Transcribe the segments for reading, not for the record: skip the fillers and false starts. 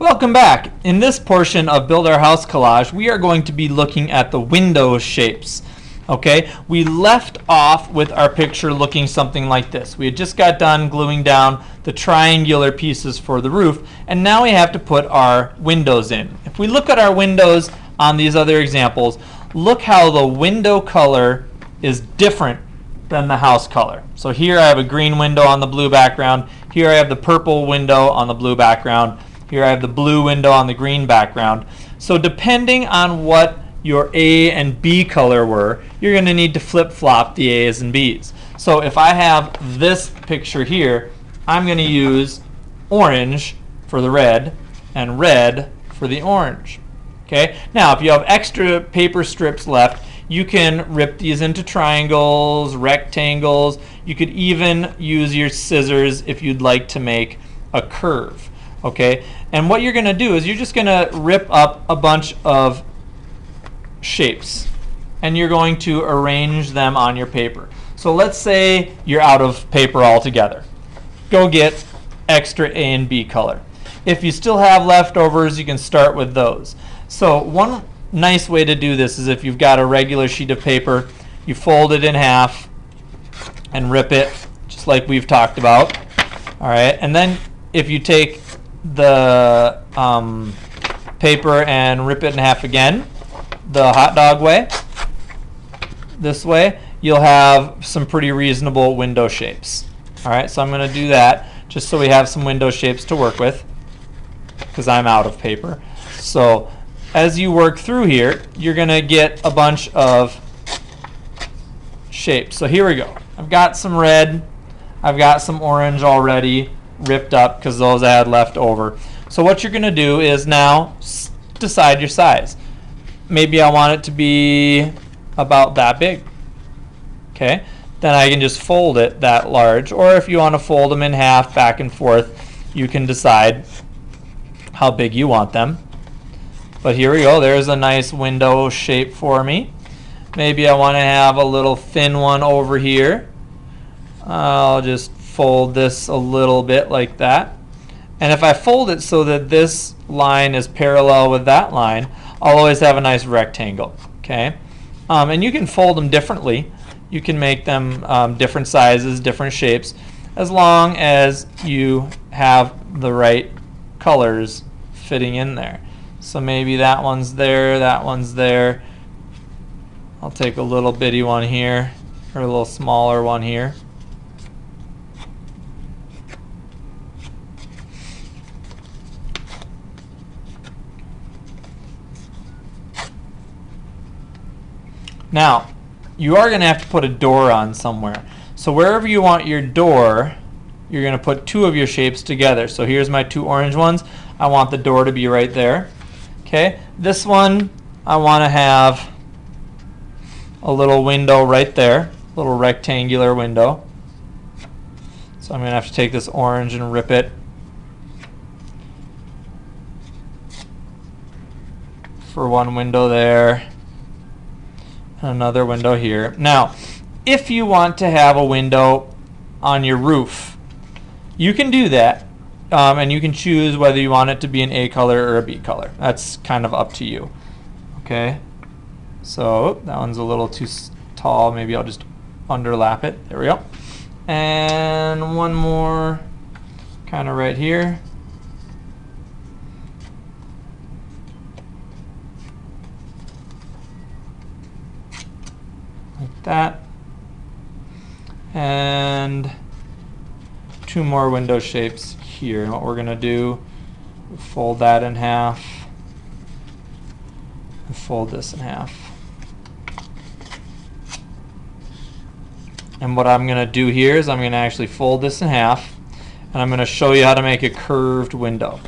Welcome back. In this portion of Build Our House Collage, we are going to be looking at the window shapes. Okay, we left off with our picture looking something like this. We had just got done gluing down the triangular pieces for the roof, and now we have to put our windows in. If we look at our windows on these other examples, look how the window color is different than the house color. So here I have a green window on the blue background. Here I have the purple window on the blue background. Here I have the blue window on the green background. So depending on what your A and B color were, you're going to need to flip-flop the A's and B's. So if I have this picture here, I'm going to use orange for the red and red for the orange. Okay? Now, if you have extra paper strips left, you can rip these into triangles, rectangles. You could even use your scissors if you'd like to make a curve. Okay? And what you're going to do is you're just going to rip up a bunch of shapes and you're going to arrange them on your paper. So let's say you're out of paper altogether. Go get extra A and B color. If you still have leftovers, you can start with those. So one nice way to do this is if you've got a regular sheet of paper, you fold it in half and rip it just like we've talked about. All right, and then if you take the paper and rip it in half again, the hot dog way, this way, you'll have some pretty reasonable window shapes. All right, so I'm going to do that just so we have some window shapes to work with because I'm out of paper. So as you work through here, you're going to get a bunch of shapes. So here we go. I've got some red. I've got some orange already ripped up because those I had left over. So what you're going to do is now decide your size. Maybe I want it to be about that big. Okay, then I can just fold it that large, or if you want to fold them in half back and forth, you can decide how big you want them. But here we go, there's a nice window shape for me. Maybe I want to have a little thin one over here. I'll just fold this a little bit like that. And if I fold it so that this line is parallel with that line, I'll always have a nice rectangle. Okay, and you can fold them differently. You can make them different sizes, different shapes, as long as you have the right colors fitting in there. So maybe that one's there, that one's there. I'll take a little bitty one here, or a little smaller one here. Now, you are going to have to put a door on somewhere. So wherever you want your door, you're going to put two of your shapes together. So here's my two orange ones. I want the door to be right there. Okay, this one I want to have a little window right there, a little rectangular window. So I'm going to have to take this orange and rip it for one window there. Another window here. Now, if you want to have a window on your roof, you can do that, and you can choose whether you want it to be an A color or a B color. That's kind of up to you. Okay, so that one's a little too tall. Maybe I'll just underlap it. There we go. And one more kind of right here. Like that, and two more window shapes here. And what we're going to do, fold that in half and fold this in half. And what I'm going to do here is I'm going to actually fold this in half, and I'm going to show you how to make a curved window.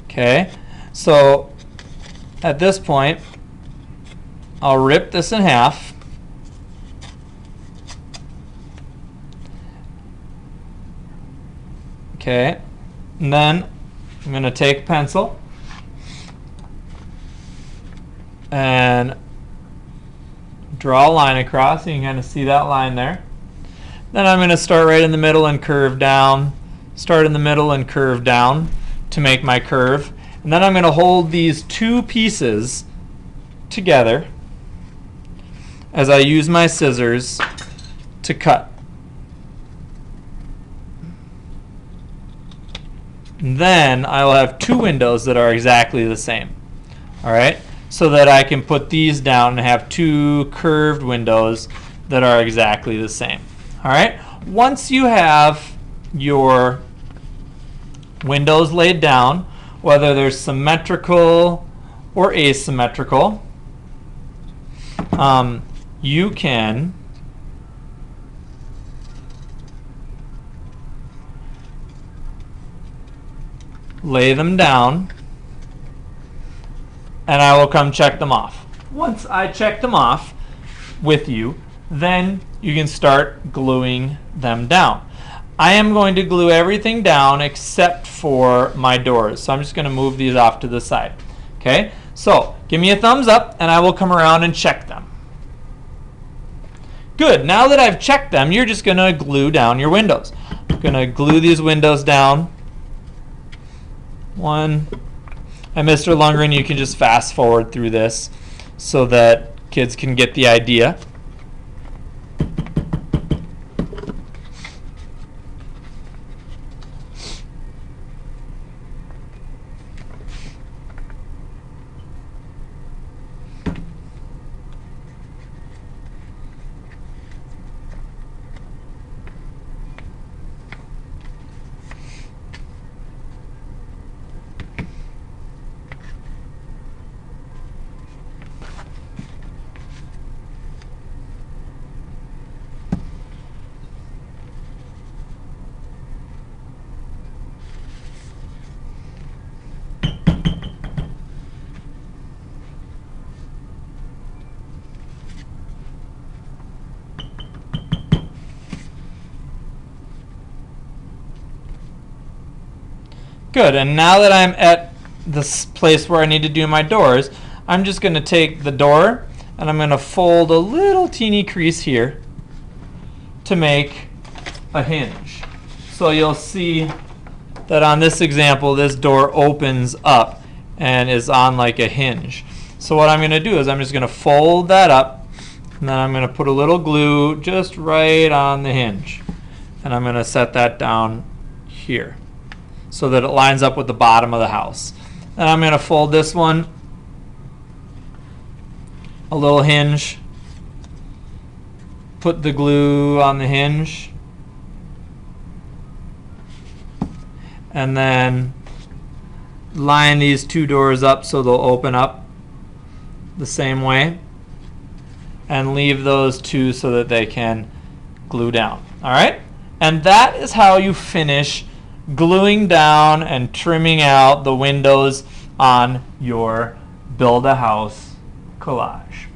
Okay, so at this point I'll rip this in half. Okay, and then I'm going to take a pencil and draw a line across. You can kind of see that line there. Then I'm going to start right in the middle and curve down. Start in the middle and curve down to make my curve. And then I'm going to hold these two pieces together as I use my scissors to cut. And then I will have two windows that are exactly the same. All right, so that I can put these down and have two curved windows that are exactly the same. All right, once you have your windows laid down, whether they're symmetrical or asymmetrical, you can lay them down, and I will come check them off. Once I check them off with you, then you can start gluing them down. I am going to glue everything down except for my doors. So I'm just going to move these off to the side. Okay, so give me a thumbs up and I will come around and check them. Good, now that I've checked them, you're just going to glue down your windows. I'm going to glue these windows down. One. And Mr. Lundgren, you can just fast forward through this so that kids can get the idea. Good, and now that I'm at this place where I need to do my doors, I'm just going to take the door and I'm going to fold a little teeny crease here to make a hinge. So you'll see that on this example, this door opens up and is on like a hinge. So what I'm going to do is I'm just going to fold that up, and then I'm going to put a little glue just right on the hinge. And I'm going to set that down here so that it lines up with the bottom of the house. And I'm going to fold this one, a little hinge, put the glue on the hinge, and then line these two doors up so they'll open up the same way, and leave those two so that they can glue down. All right? And that is how you finish gluing down and trimming out the windows on your Build a House collage.